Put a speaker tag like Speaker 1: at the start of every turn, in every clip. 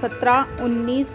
Speaker 1: 17، 19،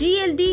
Speaker 1: GLD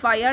Speaker 1: FIR